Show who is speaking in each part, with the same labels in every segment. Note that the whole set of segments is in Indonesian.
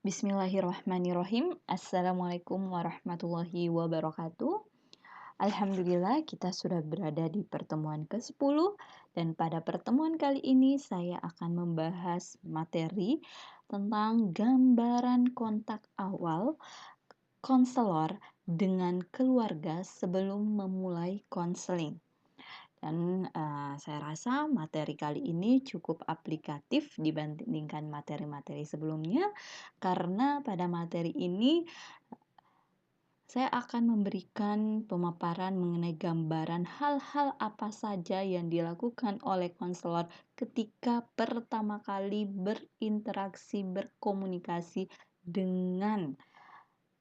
Speaker 1: Bismillahirrahmanirrahim. Assalamualaikum warahmatullahi wabarakatuh. Alhamdulillah kita sudah berada di pertemuan ke-10 dan pada pertemuan kali ini saya akan membahas materi tentang gambaran kontak awal konselor dengan keluarga sebelum memulai konseling. Dan saya rasa materi kali ini cukup aplikatif dibandingkan materi-materi sebelumnya, karena pada materi ini saya akan memberikan pemaparan mengenai gambaran hal-hal apa saja yang dilakukan oleh konselor ketika pertama kali berinteraksi, berkomunikasi dengan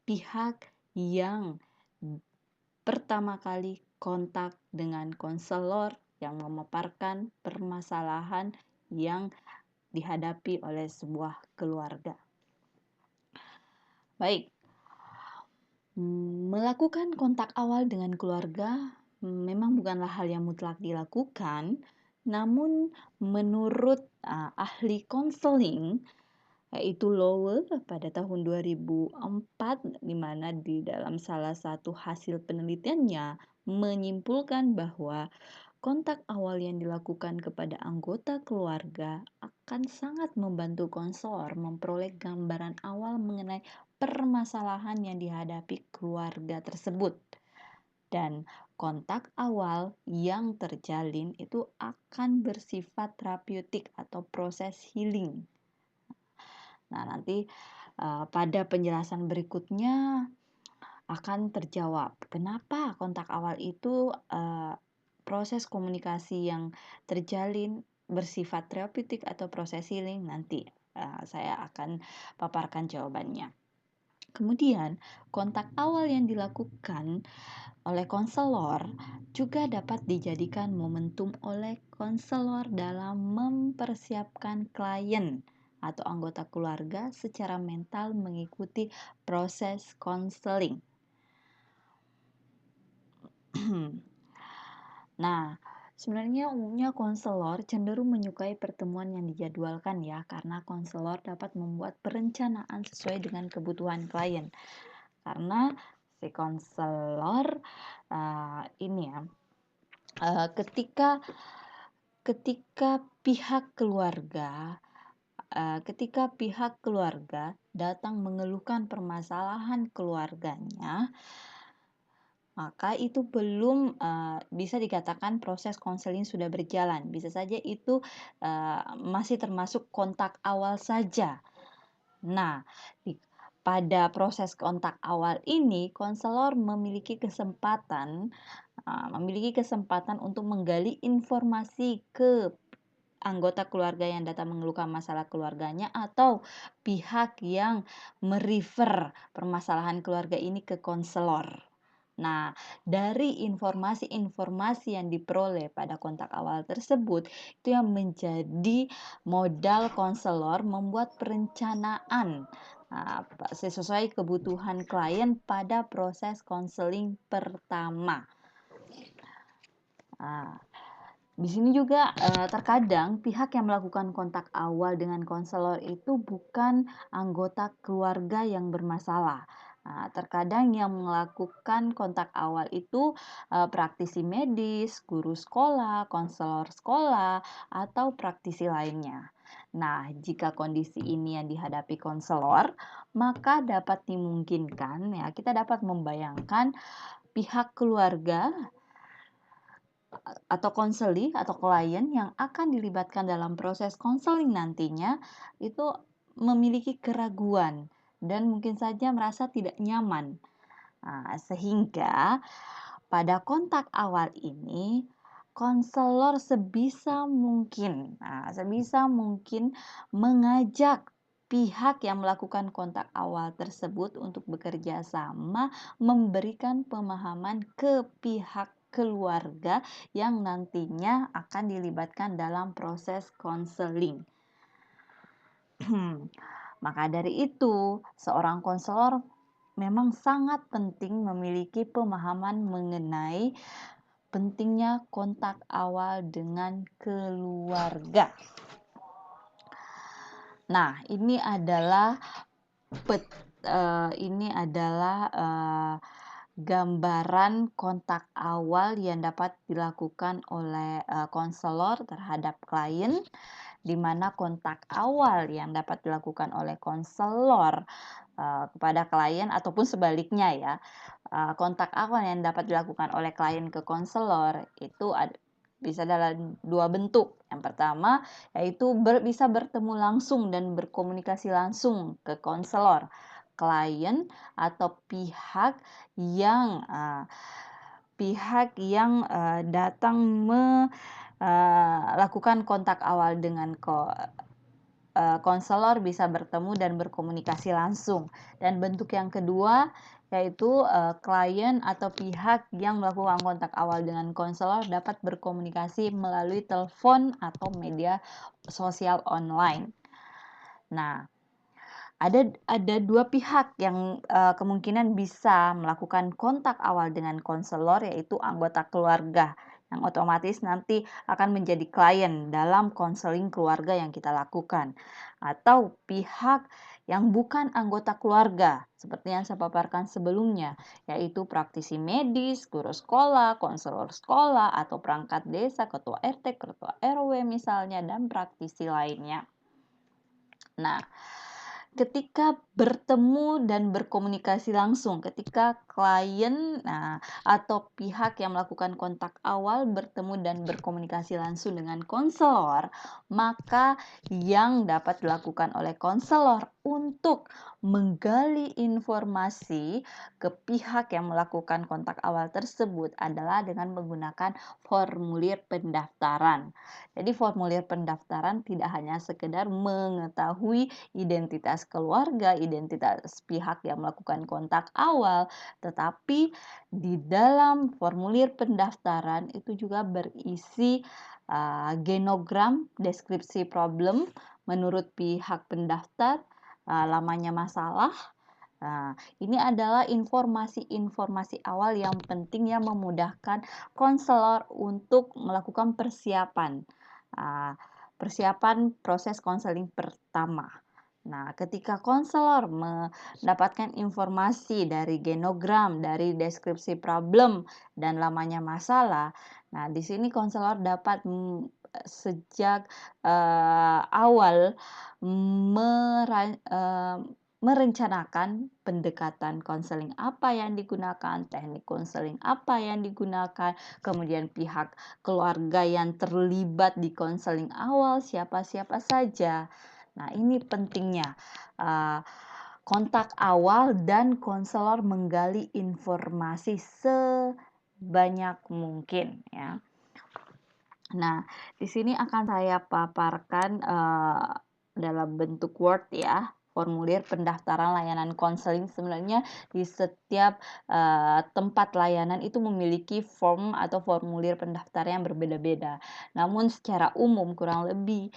Speaker 1: pihak yang pertama kali kontak dengan konselor yang memaparkan permasalahan yang dihadapi oleh sebuah keluarga. Baik, melakukan kontak awal dengan keluarga memang bukanlah hal yang mutlak dilakukan, namun menurut ahli konseling yaitu Lowell pada tahun 2004, di mana di dalam salah satu hasil penelitiannya menyimpulkan bahwa kontak awal yang dilakukan kepada anggota keluarga akan sangat membantu konselor memperoleh gambaran awal mengenai permasalahan yang dihadapi keluarga tersebut. Dan kontak awal yang terjalin itu akan bersifat terapeutik atau proses healing. Nah, nanti pada penjelasan berikutnya akan terjawab kenapa kontak awal itu proses komunikasi yang terjalin bersifat terapeutik atau proses healing. Nanti saya akan paparkan jawabannya. Kemudian, kontak awal yang dilakukan oleh konselor juga dapat dijadikan momentum oleh konselor dalam mempersiapkan klien atau anggota keluarga secara mental mengikuti proses konseling. Nah, sebenarnya umumnya konselor cenderung menyukai pertemuan yang dijadwalkan ya, karena konselor dapat membuat perencanaan sesuai dengan kebutuhan klien. Karena si konselor ini ya, ketika pihak keluarga datang mengeluhkan permasalahan keluarganya, maka itu belum bisa dikatakan proses konseling sudah berjalan. Bisa saja itu masih termasuk kontak awal saja. Nah, pada proses kontak awal ini, konselor memiliki kesempatan untuk menggali informasi ke anggota keluarga yang datang mengeluhkan masalah keluarganya atau pihak yang merefer permasalahan keluarga ini ke konselor. Nah, dari informasi-informasi yang diperoleh pada kontak awal tersebut, itu yang menjadi modal konselor membuat perencanaan sesuai kebutuhan klien pada proses konseling pertama. Di sini juga terkadang pihak yang melakukan kontak awal dengan konselor itu bukan anggota keluarga yang bermasalah. Terkadang yang melakukan kontak awal itu praktisi medis, guru sekolah, konselor sekolah, atau praktisi lainnya. Nah, jika kondisi ini yang dihadapi konselor, maka dapat dimungkinkan ya kita dapat membayangkan pihak keluarga atau konseli atau klien yang akan dilibatkan dalam proses konseling nantinya itu memiliki keraguan dan mungkin saja merasa tidak nyaman. Sehingga pada kontak awal ini konselor sebisa mungkin mengajak pihak yang melakukan kontak awal tersebut untuk bekerja sama memberikan pemahaman ke pihak keluarga yang nantinya akan dilibatkan dalam proses konseling. Maka dari itu, seorang konselor memang sangat penting memiliki pemahaman mengenai pentingnya kontak awal dengan keluarga. Nah, ini adalah Ini adalah gambaran kontak awal yang dapat dilakukan oleh konselor terhadap klien, di mana kontak awal yang dapat dilakukan oleh konselor kepada klien ataupun sebaliknya ya, kontak awal yang dapat dilakukan oleh klien ke konselor itu bisa dalam dua bentuk. Yang pertama yaitu bisa bertemu langsung dan berkomunikasi langsung ke konselor, klien atau pihak yang datang melakukan kontak awal dengan konselor bisa bertemu dan berkomunikasi langsung. Dan bentuk yang kedua yaitu klien atau pihak yang melakukan kontak awal dengan konselor dapat berkomunikasi melalui telepon atau media sosial online. Nah, ada dua pihak yang kemungkinan bisa melakukan kontak awal dengan konselor, yaitu anggota keluarga yang otomatis nanti akan menjadi klien dalam konseling keluarga yang kita lakukan, atau pihak yang bukan anggota keluarga seperti yang saya paparkan sebelumnya, yaitu praktisi medis, guru sekolah, konselor sekolah, atau perangkat desa, ketua RT, ketua RW misalnya, dan praktisi lainnya. Nah, ketika bertemu dan berkomunikasi langsung, ketika klien atau pihak yang melakukan kontak awal bertemu dan berkomunikasi langsung dengan konselor, maka yang dapat dilakukan oleh konselor untuk menggali informasi ke pihak yang melakukan kontak awal tersebut adalah dengan menggunakan formulir pendaftaran. Jadi formulir pendaftaran tidak hanya sekedar mengetahui identitas keluarga, identitas pihak yang melakukan kontak awal, tetapi di dalam formulir pendaftaran itu juga berisi genogram, deskripsi problem menurut pihak pendaftar, lamanya masalah. Nah, ini adalah informasi-informasi awal yang penting yang memudahkan konselor untuk melakukan persiapan proses konseling pertama. Nah, ketika konselor mendapatkan informasi dari genogram, dari deskripsi problem, dan lamanya masalah, nah di sini konselor dapat sejak awal merencanakan pendekatan konseling apa yang digunakan, teknik konseling apa yang digunakan, kemudian pihak keluarga yang terlibat di konseling awal siapa-siapa saja. Nah, ini pentingnya kontak awal dan konselor menggali informasi sebanyak mungkin ya. Nah, di sini akan saya paparkan dalam bentuk Word ya, formulir pendaftaran layanan konseling. Sebenarnya di setiap tempat layanan itu memiliki form atau formulir pendaftaran yang berbeda-beda. Namun secara umum kurang lebih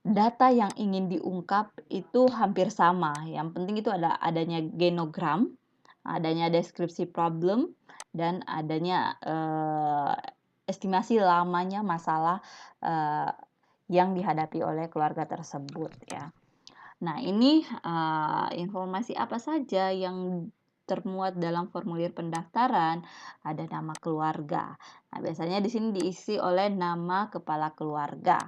Speaker 1: data yang ingin diungkap itu hampir sama. Yang penting itu adanya genogram, adanya deskripsi problem, dan adanya estimasi lamanya masalah yang dihadapi oleh keluarga tersebut ya. Nah, ini informasi apa saja yang termuat dalam formulir pendaftaran. Ada nama keluarga. Nah, biasanya di sini diisi oleh nama kepala keluarga.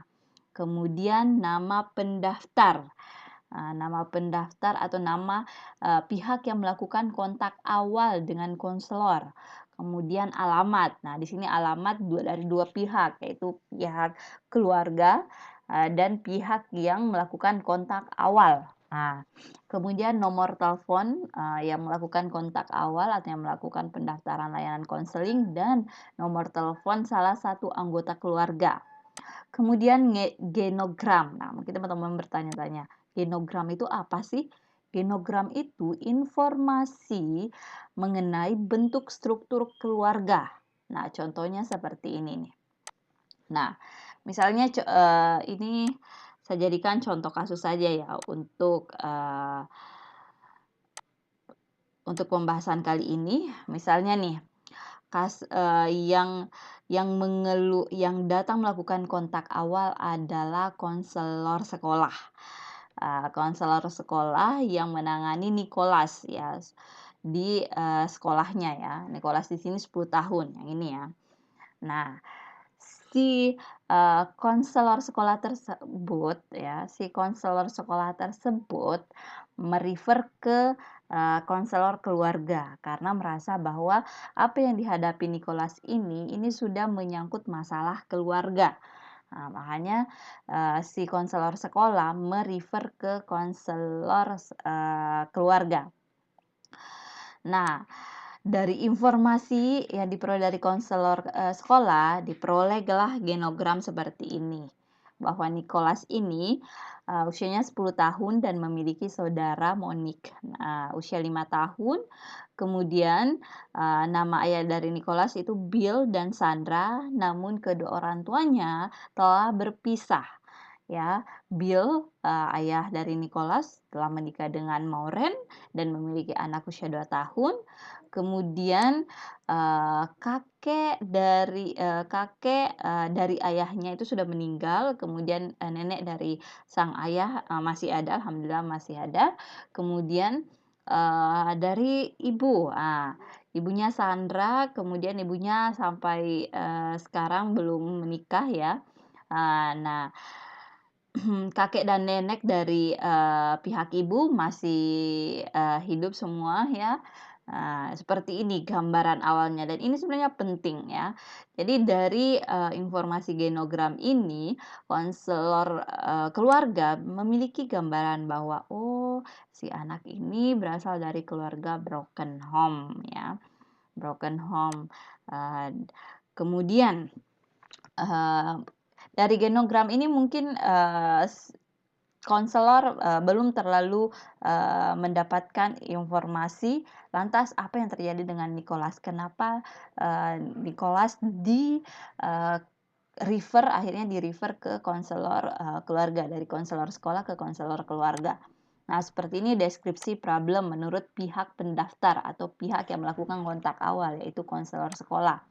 Speaker 1: Kemudian nama pendaftar. Nama pendaftar atau nama pihak yang melakukan kontak awal dengan konselor. Kemudian alamat. Nah, di sini alamat dari dua pihak, yaitu pihak keluarga dan pihak yang melakukan kontak awal. Nah, kemudian nomor telepon yang melakukan kontak awal atau yang melakukan pendaftaran layanan konseling, dan nomor telepon salah satu anggota keluarga. Kemudian genogram. Nah, mungkin teman-teman bertanya-tanya, genogram itu apa sih? Genogram itu informasi mengenai bentuk struktur keluarga. Nah, contohnya seperti ini nih. Nah, misalnya ini saya jadikan contoh kasus saja ya untuk pembahasan kali ini. Misalnya nih, yang datang melakukan kontak awal adalah konselor sekolah. konselor sekolah yang menangani Nicholas ya, di, sekolahnya ya. Nicholas di sini 10 tahun, yang ini ya. Nah, si, konselor sekolah tersebut ya, si konselor sekolah tersebut ke, konselor keluarga karena merasa bahwa apa yang dihadapi Nicholas ini sudah menyangkut masalah keluarga. Nah, makanya, si konselor sekolah ke konselor keluarga. Nah, dari informasi yang diperoleh dari konselor, sekolah, diperolehlah genogram seperti ini, bahwa Nicholas ini, usianya 10 tahun dan memiliki saudara Monique, usia 5 tahun. Kemudian, nama ayah dari Nicholas itu Bill dan Sandra, namun kedua orang tuanya telah berpisah. Ya, Bill, ayah dari Nicholas telah menikah dengan Maureen dan memiliki anak usia 2 tahun. Kemudian, kakek dari ayahnya itu sudah meninggal, kemudian, nenek dari sang ayah, masih ada, alhamdulillah masih ada. Kemudian, dari ibu, ibunya Sandra, kemudian ibunya sampai, sekarang belum menikah ya. Nah, kakek dan nenek dari, pihak ibu masih, hidup semua ya. Seperti ini gambaran awalnya dan ini sebenarnya penting ya. Jadi dari, informasi genogram ini, konselor, keluarga memiliki gambaran bahwa, oh, si anak ini berasal dari keluarga broken home ya, broken home. Kemudian, eee, dari genogram ini mungkin, konselor, belum terlalu, mendapatkan informasi, lantas apa yang terjadi dengan Nicholas? Kenapa, Nicholas eee, akhirnya di-refer ke konselor, keluarga, dari konselor sekolah ke konselor keluarga. Nah, seperti ini deskripsi problem menurut pihak pendaftar atau pihak yang melakukan kontak awal, yaitu konselor sekolah.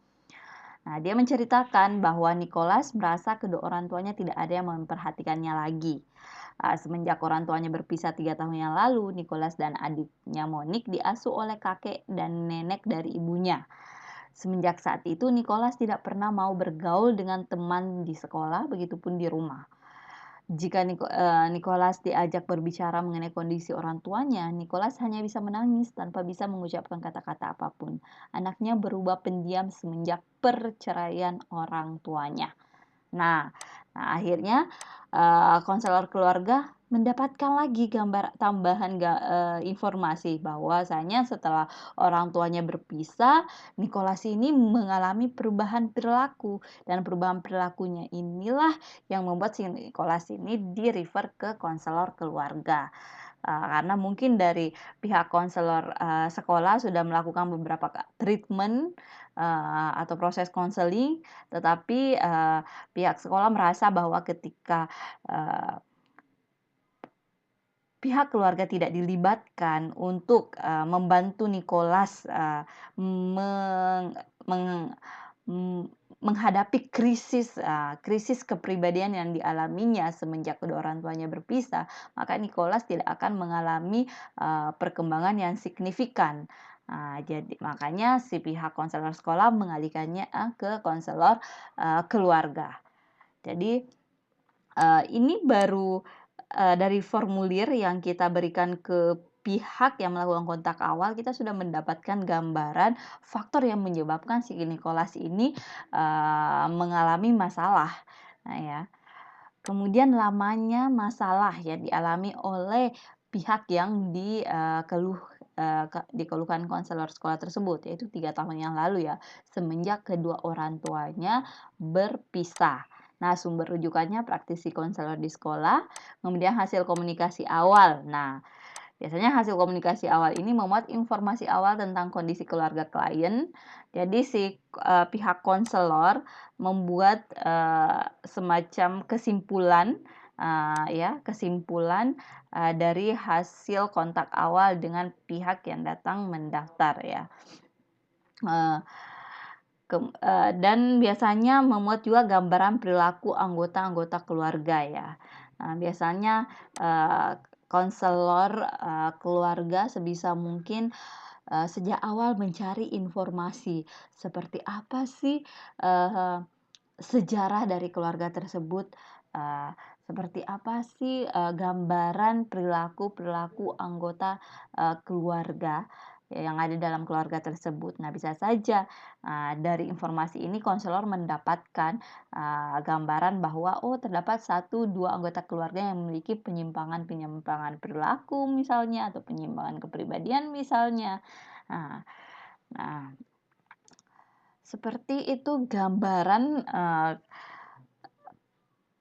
Speaker 1: Nah, dia menceritakan bahwa Nicholas merasa kedua orang tuanya tidak ada yang memperhatikannya lagi. Semenjak orang tuanya berpisah 3 tahun yang lalu, Nicholas dan adiknya Monique diasuh oleh kakek dan nenek dari ibunya. Semenjak saat itu, Nicholas tidak pernah mau bergaul dengan teman di sekolah, begitupun di rumah. Jika Nicholas diajak berbicara mengenai kondisi orang tuanya, Nicholas hanya bisa menangis tanpa bisa mengucapkan kata-kata apapun. Anaknya berubah pendiam semenjak perceraian orang tuanya. Nah, akhirnya, konselor keluarga mendapatkan lagi gambar tambahan informasi bahwasanya setelah orang tuanya berpisah, Nicholas ini mengalami perubahan perilaku dan perubahan perilakunya inilah yang membuat si Nicholas ini di-refer ke konselor keluarga. Karena mungkin dari pihak konselor, sekolah sudah melakukan beberapa treatment, atau proses konseling, tetapi, pihak sekolah merasa bahwa ketika, eee, pihak keluarga tidak dilibatkan untuk, membantu Nicholas, meng meng mmm, menghadapi krisis kepribadian yang dialaminya semenjak kedua orang tuanya berpisah, maka Nicholas tidak akan mengalami, perkembangan yang signifikan. Jadi makanya si pihak konselor sekolah mengalihkannya, ke konselor, keluarga. Jadi, ini baru, dari formulir yang kita berikan ke pihak yang melakukan kontak awal, kita sudah mendapatkan gambaran faktor yang menyebabkan si Nicholas ini, mengalami masalah. Nah ya, kemudian lamanya masalah yang dialami oleh pihak yang dikeluhkan konselor sekolah tersebut, yaitu 3 tahun yang lalu ya, semenjak kedua orang tuanya berpisah. Nah, sumber rujukannya praktisi konselor di sekolah, kemudian hasil komunikasi awal. Nah, biasanya hasil komunikasi awal ini memuat informasi awal tentang kondisi keluarga klien. Jadi si, pihak konselor membuat, semacam kesimpulan, dari hasil kontak awal dengan pihak yang datang mendaftar ya. Eee dan biasanya memuat juga gambaran perilaku anggota-anggota keluarga ya. Biasanya konselor keluarga sebisa mungkin sejak awal mencari informasi seperti apa sih sejarah dari keluarga tersebut, eee, seperti apa sih gambaran perilaku-perilaku anggota keluarga yang ada dalam keluarga tersebut. Nah, bisa saja dari informasi ini konselor mendapatkan gambaran bahwa, oh, terdapat satu 2 anggota keluarga yang memiliki penyimpangan-penyimpangan perilaku misalnya, atau penyimpangan kepribadian misalnya. Nah nah, seperti itu gambaran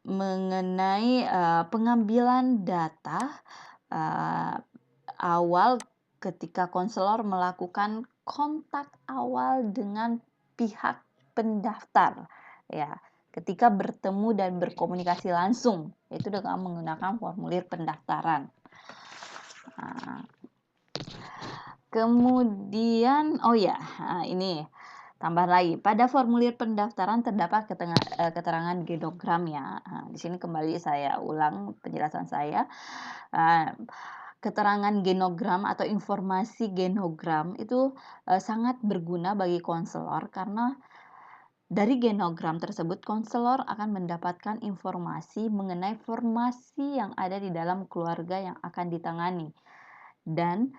Speaker 1: mengenai pengambilan data awal ketika konselor melakukan kontak awal dengan pihak pendaftar, ya, ketika bertemu dan berkomunikasi langsung, yaitu dengan menggunakan formulir pendaftaran. Kemudian, oh ya, ini tambah lagi, pada formulir pendaftaran terdapat keterangan genogram ya. Di sini kembali saya ulang penjelasan saya. Keterangan genogram atau informasi genogram itu sangat berguna bagi konselor karena dari genogram tersebut konselor akan mendapatkan informasi mengenai formasi yang ada di dalam keluarga yang akan ditangani dan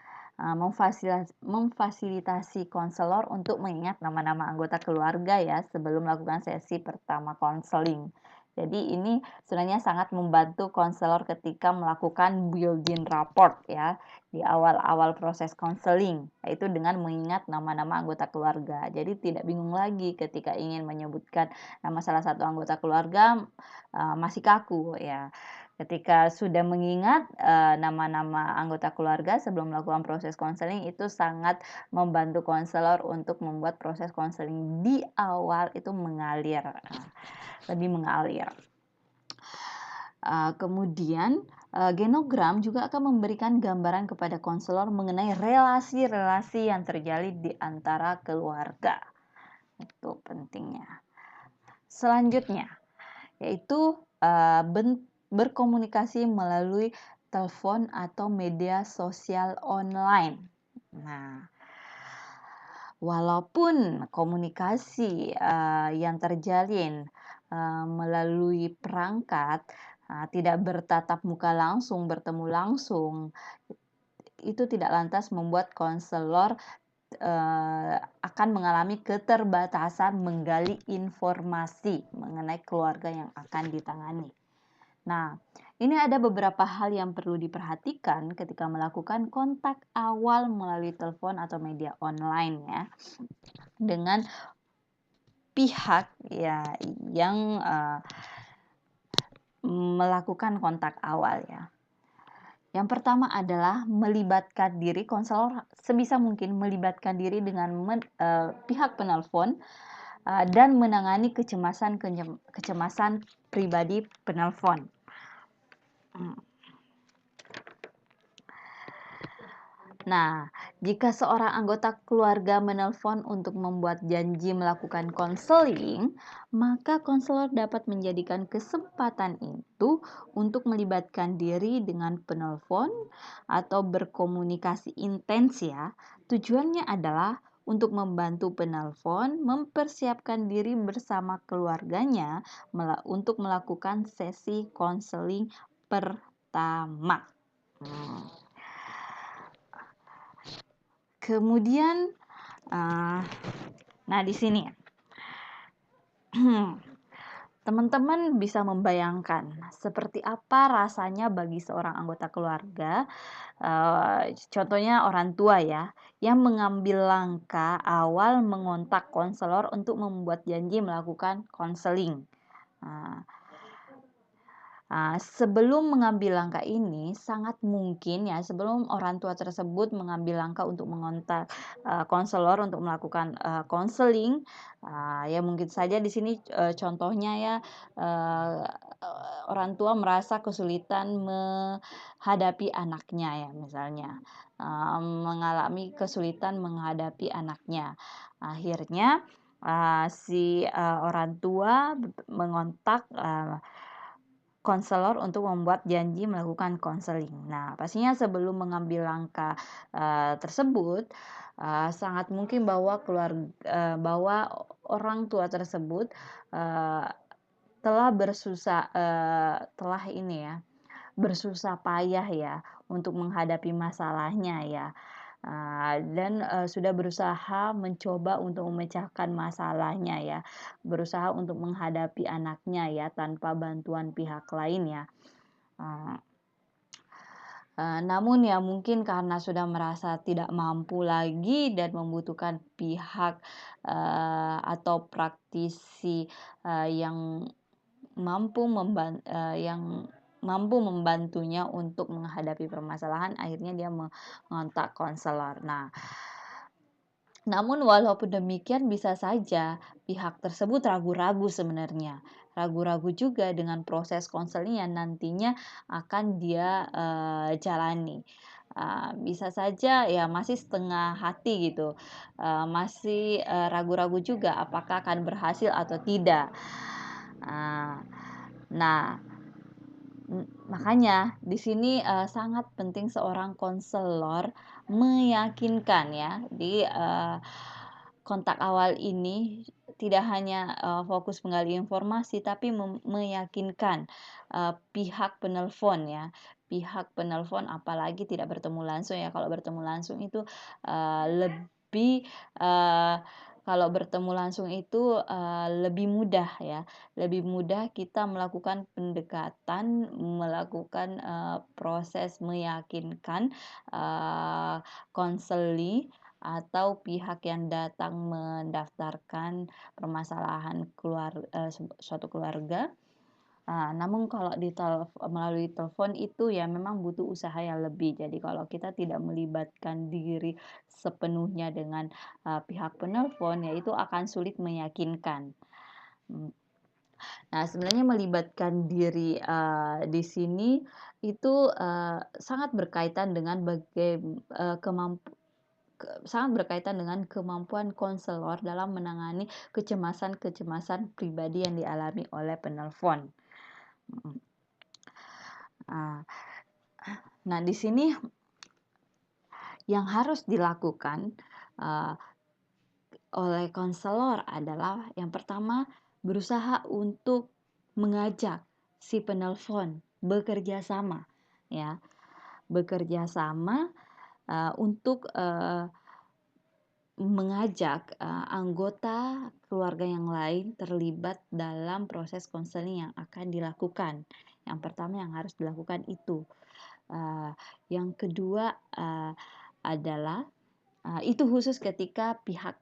Speaker 1: memfasilitasi konselor untuk mengingat nama-nama anggota keluarga ya sebelum melakukan sesi pertama konseling. Jadi ini sebenarnya sangat membantu konselor ketika melakukan build-in rapport ya di awal-awal proses konseling, yaitu dengan mengingat nama-nama anggota keluarga. Jadi tidak bingung lagi ketika ingin menyebutkan nama salah satu anggota keluarga masih kaku ya. Ketika sudah mengingat nama-nama anggota keluarga sebelum melakukan proses konseling, itu sangat membantu konselor untuk membuat proses konseling di awal itu mengalir, lebih mengalir. Kemudian genogram juga akan memberikan gambaran kepada konselor mengenai relasi-relasi yang terjalin di antara keluarga. Itu pentingnya. Selanjutnya, yaitu berkomunikasi melalui telepon atau media sosial online. Nah, walaupun komunikasi yang terjalin melalui perangkat tidak bertatap muka langsung, bertemu langsung, itu tidak lantas membuat konselor akan mengalami keterbatasan menggali informasi mengenai keluarga yang akan ditangani. Nah, ini ada beberapa hal yang perlu diperhatikan ketika melakukan kontak awal melalui telepon atau media online ya dengan pihak ya yang melakukan kontak awal ya. Yang pertama adalah melibatkan diri, konselor sebisa mungkin melibatkan diri dengan pihak penelpon dan menangani kecemasan pribadi penelpon. Nah, jika seorang anggota keluarga menelpon untuk membuat janji melakukan konseling, maka konselor dapat menjadikan kesempatan itu untuk melibatkan diri dengan penelpon atau berkomunikasi intens ya. Tujuannya adalah untuk membantu penelpon mempersiapkan diri bersama keluarganya untuk melakukan sesi konseling pertama. Kemudian, nah di sini teman-teman bisa membayangkan seperti apa rasanya bagi seorang anggota keluarga, contohnya orang tua ya, yang mengambil langkah awal mengontak konselor untuk membuat janji melakukan konseling. Sebelum mengambil langkah ini, sangat mungkin ya, sebelum orang tua tersebut mengambil langkah untuk mengontak konselor untuk melakukan konseling, ya mungkin saja di sini contohnya ya, orang tua merasa kesulitan menghadapi anaknya ya, misalnya mengalami kesulitan menghadapi anaknya. Akhirnya si orang tua mengontak konselor untuk membuat janji melakukan konseling. Nah, pastinya sebelum mengambil langkah tersebut, sangat mungkin bahwa orang tua tersebut telah bersusah payah ya untuk menghadapi masalahnya ya. Dan sudah berusaha mencoba untuk memecahkan masalahnya ya, berusaha untuk menghadapi anaknya ya tanpa bantuan pihak lain ya. Eee namun ya mungkin karena sudah merasa tidak mampu lagi dan membutuhkan pihak atau praktisi yang yang mampu membantunya untuk menghadapi permasalahan, akhirnya dia mengontak konselor. Nah, namun walaupun demikian bisa saja pihak tersebut ragu-ragu sebenarnya. Ragu-ragu juga dengan proses konseling yang nantinya akan dia jalani. Bisa saja ya masih setengah hati gitu, masih ragu-ragu juga apakah akan berhasil atau tidak. Nah, makanya di sini sangat penting seorang konselor meyakinkan ya di kontak awal ini tidak hanya fokus menggali informasi tapi meyakinkan pihak penelpon ya. Pihak penelpon apalagi tidak bertemu langsung ya. Kalau bertemu langsung itu lebih kalau bertemu langsung itu lebih mudah ya. Lebih mudah kita melakukan pendekatan, melakukan proses meyakinkan konseling atau pihak yang datang mendaftarkan permasalahan suatu keluarga. Namun kalau melalui telepon itu ya memang butuh usaha yang lebih. Jadi kalau kita tidak melibatkan diri sepenuhnya dengan pihak penelpon, ya itu akan sulit meyakinkan. Nah, sebenarnya melibatkan diri di sini itu sangat berkaitan dengan sangat berkaitan dengan kemampuan konselor dalam menangani kecemasan-kecemasan pribadi yang dialami oleh penelpon. Nah, di sini yang harus dilakukan oleh konselor adalah yang pertama berusaha untuk mengajak si penelpon bekerja sama ya. Bekerja sama untuk mengajak anggota keluarga yang lain terlibat dalam proses konseling yang akan dilakukan. Yang pertama yang harus dilakukan itu. Yang kedua adalah itu khusus ketika pihak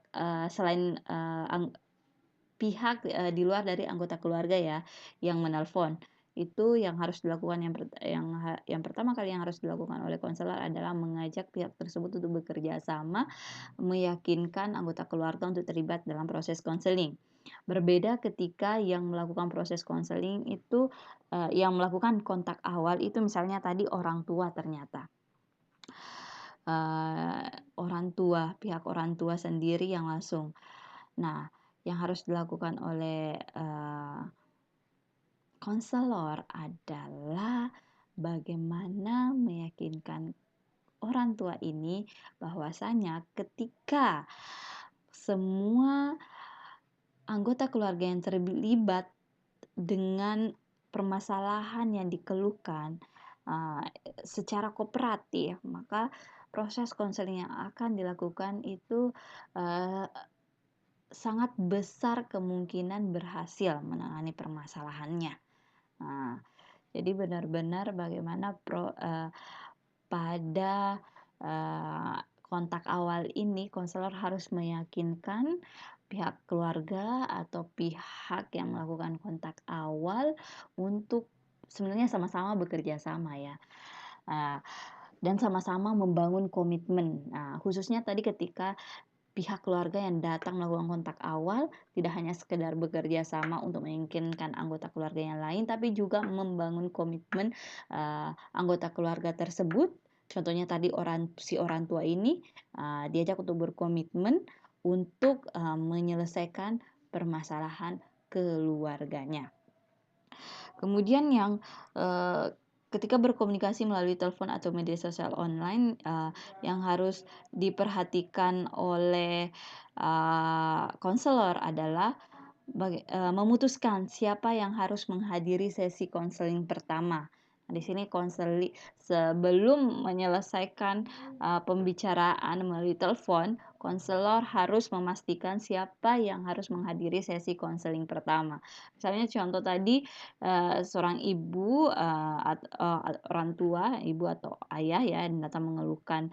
Speaker 1: selain pihak di luar dari anggota keluarga ya yang menelpon. Itu yang harus dilakukan yang pertama kali yang harus dilakukan oleh konselor adalah mengajak pihak tersebut untuk bekerja sama, meyakinkan anggota keluarga untuk terlibat dalam proses konseling. Berbeda ketika yang melakukan proses konseling itu yang melakukan kontak awal itu misalnya tadi orang tua ternyata. Pihak orang tua sendiri yang langsung. Nah, yang harus dilakukan oleh konselor adalah bagaimana meyakinkan orang tua ini bahwasanya ketika semua anggota keluarga yang terlibat dengan permasalahan yang dikeluhkan secara kooperatif, maka proses konseling yang akan dilakukan itu sangat besar kemungkinan berhasil menangani permasalahannya. Jadi benar-benar bagaimana pada kontak awal ini konselor harus meyakinkan pihak keluarga atau pihak yang melakukan kontak awal untuk sebenarnya sama-sama bekerja sama ya. Dan sama-sama membangun komitmen. Khususnya tadi ketika pihak keluarga yang datang melakukan kontak awal tidak hanya sekedar bekerja sama untuk meyakinkan anggota keluarga yang lain, tapi juga membangun komitmen anggota keluarga tersebut. Contohnya tadi si orang tua ini diajak untuk berkomitmen untuk menyelesaikan permasalahan keluarganya. Kemudian ketika berkomunikasi melalui telepon atau media sosial online, yang harus diperhatikan oleh, konselor adalah memutuskan siapa yang harus menghadiri sesi konseling pertama. Di sini sebelum menyelesaikan, pembicaraan melalui telepon, konselor harus memastikan siapa yang harus menghadiri sesi konseling pertama. Misalnya contoh tadi, seorang ibu, orang tua, ibu atau ayah ya, yang datang mengeluhkan,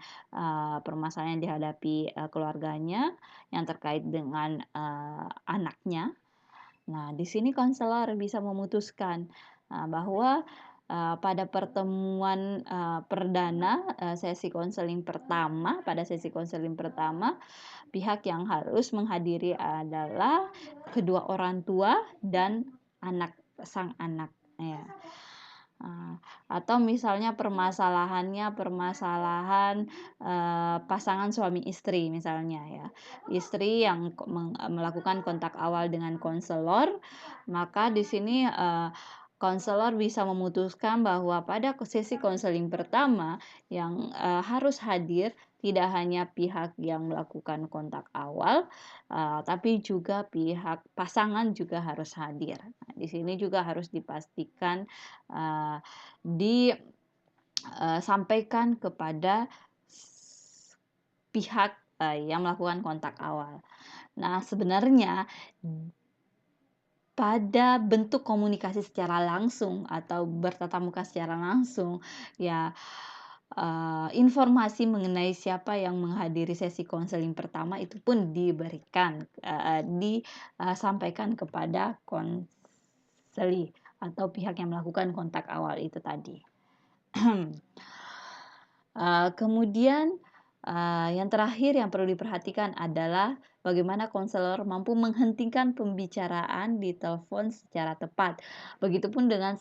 Speaker 1: permasalahan yang dihadapi, keluarganya yang terkait dengan, anaknya. Nah, di sini konselor bisa memutuskan, bahwa, pada pertemuan, perdana, pada sesi konseling pertama, pihak yang harus menghadiri adalah kedua orang tua dan sang anak, ya. Atau misalnya permasalahan, pasangan suami istri misalnya ya. Istri yang melakukan kontak awal dengan konselor, maka di sini, konselor bisa memutuskan bahwa pada sesi konseling pertama yang, harus hadir tidak hanya pihak yang melakukan kontak awal, tapi juga pihak pasangan juga harus hadir. Nah, di sini juga harus dipastikan, disampaikan kepada pihak, yang melakukan kontak awal. Nah, sebenarnya pada bentuk komunikasi secara langsung atau bertatap muka secara langsung, ya, informasi mengenai siapa yang menghadiri sesi konseling pertama itu pun disampaikan kepada konseli atau pihak yang melakukan kontak awal itu tadi. Kemudian, yang terakhir yang perlu diperhatikan adalah bagaimana konselor mampu menghentikan pembicaraan di telepon secara tepat. Begitupun dengan,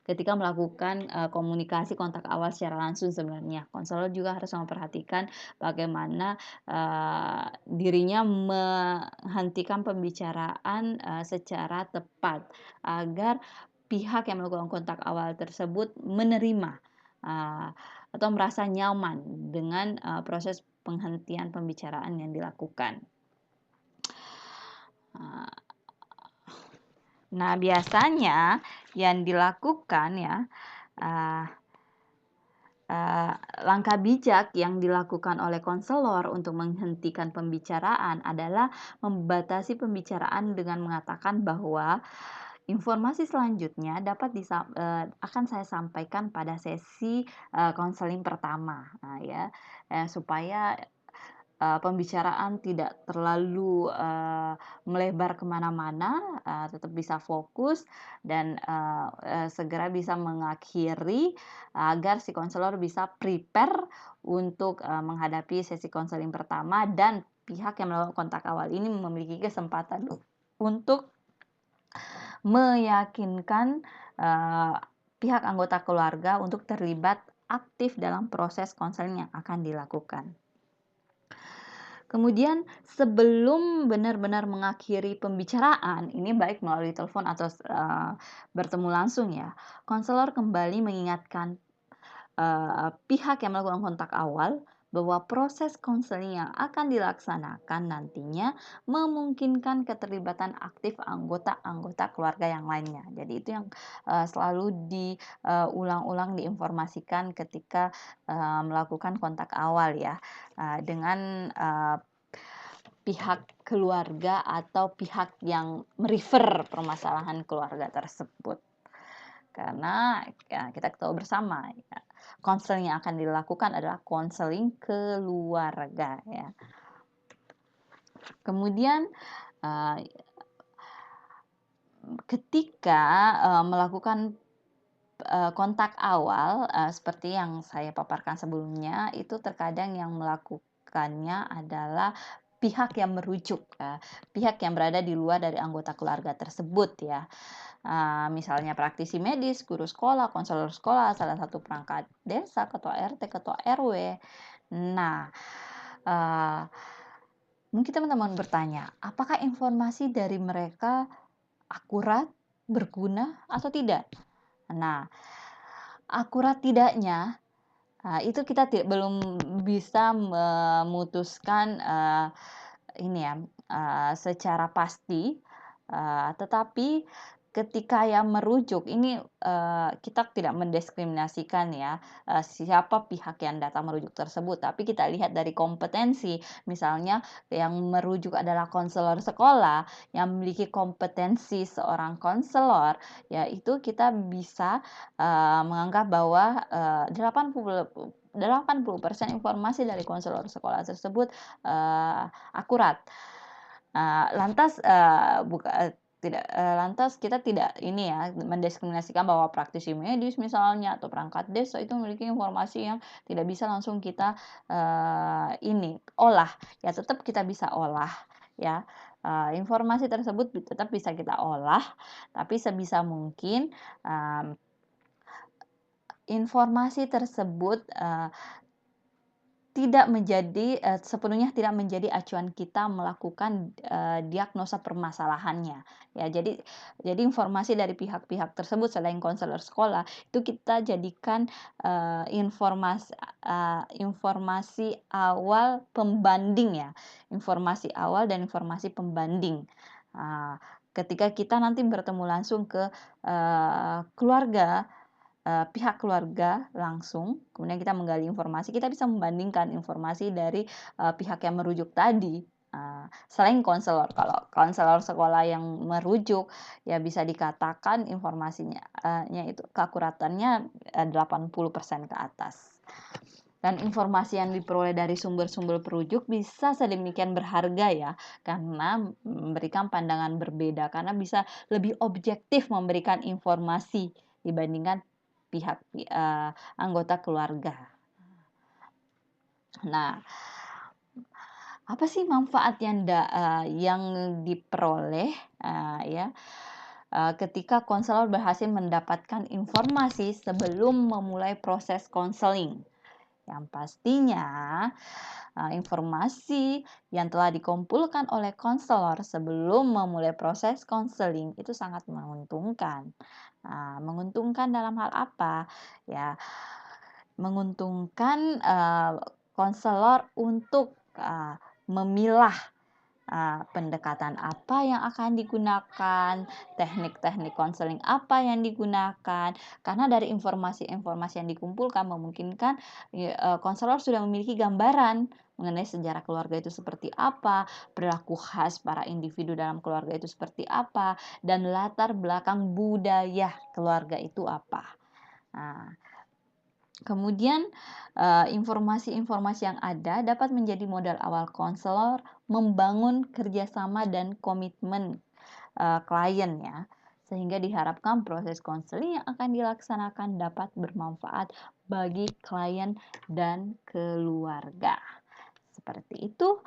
Speaker 1: ketika melakukan, komunikasi kontak awal secara langsung sebenarnya. Konselor juga harus memperhatikan bagaimana, dirinya menghentikan pembicaraan, secara tepat, agar pihak yang melakukan kontak awal tersebut menerima, atau merasa nyaman dengan, proses penghentian pembicaraan yang dilakukan. Nah, biasanya yang dilakukan ya, langkah bijak yang dilakukan oleh konselor untuk menghentikan pembicaraan adalah membatasi pembicaraan dengan mengatakan bahwa informasi selanjutnya akan saya sampaikan pada sesi, konseling pertama. Nah ya, supaya, pembicaraan tidak terlalu, melebar kemana-mana, tetap bisa fokus dan, segera bisa mengakhiri agar si konselor bisa prepare untuk, menghadapi sesi konseling pertama dan pihak yang melakukan kontak awal ini memiliki kesempatan untuk meyakinkan, pihak anggota keluarga untuk terlibat aktif dalam proses konseling yang akan dilakukan. Kemudian sebelum benar-benar mengakhiri pembicaraan, ini baik melalui telepon atau, bertemu langsung ya, konselor kembali mengingatkan, pihak yang melakukan kontak awal bahwa proses konseling yang akan dilaksanakan nantinya memungkinkan keterlibatan aktif anggota-anggota keluarga yang lainnya. Jadi itu yang, selalu diulang-ulang diinformasikan ketika, melakukan kontak awal ya, dengan, pihak keluarga atau pihak yang merefer permasalahan keluarga tersebut. Karena ya kita tahu bersama ya, konseling yang akan dilakukan adalah konseling keluarga ya. Kemudian, ketika, melakukan, kontak awal, seperti yang saya paparkan sebelumnya, itu terkadang yang melakukannya adalah pihak yang merujuk, pihak yang berada di luar dari anggota keluarga tersebut ya. Misalnya praktisi medis, guru sekolah, konselor sekolah, salah satu perangkat desa, ketua RT, ketua RW. Nah, mungkin teman-teman bertanya, apakah informasi dari mereka akurat berguna atau tidak. Nah, akurat tidaknya, itu kita belum bisa memutuskan, ini ya, secara pasti, tetapi ketika yang merujuk ini, kita tidak mendiskriminasikan ya, siapa pihak yang datang merujuk tersebut, tapi kita lihat dari kompetensi. Misalnya yang merujuk adalah konselor sekolah yang memiliki kompetensi seorang konselor, ya itu kita bisa, menganggap bahwa, 80% informasi dari konselor sekolah tersebut, akurat. Lantas, lantas kita tidak ini ya, mendiskriminasikan bahwa praktisi medis misalnya atau perangkat desa itu memiliki informasi yang tidak bisa langsung kita, olah. Ya tetap kita bisa olah ya, informasi tersebut tetap bisa kita olah, tapi sebisa mungkin, informasi tersebut, sepenuhnya tidak menjadi acuan kita melakukan, diagnosa permasalahannya. Ya, jadi informasi dari pihak-pihak tersebut selain konselor sekolah, itu kita jadikan, informasi awal pembanding ya, informasi awal dan informasi pembanding. Ketika kita nanti bertemu langsung ke, keluarga, pihak keluarga langsung, kemudian kita menggali informasi, kita bisa membandingkan informasi dari, pihak yang merujuk tadi, selain konselor. Kalau konselor sekolah yang merujuk, ya bisa dikatakan informasinya itu keakuratannya, 80% ke atas. Dan informasi yang diperoleh dari sumber-sumber perujuk bisa sedemikian berharga ya, karena memberikan pandangan berbeda, karena bisa lebih objektif memberikan informasi dibandingkan pihak anggota keluarga. Nah, apa sih manfaat yang diperoleh, ya, ketika konselor berhasil mendapatkan informasi sebelum memulai proses konseling? Yang pastinya, informasi yang telah dikumpulkan oleh konselor sebelum memulai proses konseling itu sangat menguntungkan. Menguntungkan dalam hal apa? Ya, menguntungkan, konselor untuk, memilah, pendekatan apa yang akan digunakan, teknik-teknik konseling apa yang digunakan, karena dari informasi-informasi yang dikumpulkan memungkinkan konselor sudah memiliki gambaran mengenai sejarah keluarga itu seperti apa, perilaku khas para individu dalam keluarga itu seperti apa, dan latar belakang budaya keluarga itu apa. Nah, kemudian, informasi-informasi yang ada dapat menjadi modal awal konselor membangun kerjasama dan komitmen, klien ya, sehingga diharapkan proses konseling yang akan dilaksanakan dapat bermanfaat bagi klien dan keluarga. Seperti itu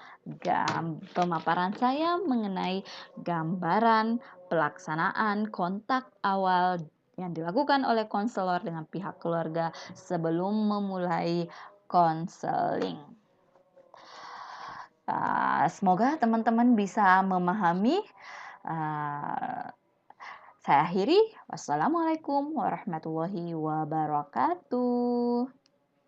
Speaker 1: pemaparan saya mengenai gambaran pelaksanaan kontak awal yang dilakukan oleh konselor dengan pihak keluarga sebelum memulai konseling. Semoga teman-teman bisa memahami. Saya akhiri. Wassalamualaikum warahmatullahi wabarakatuh.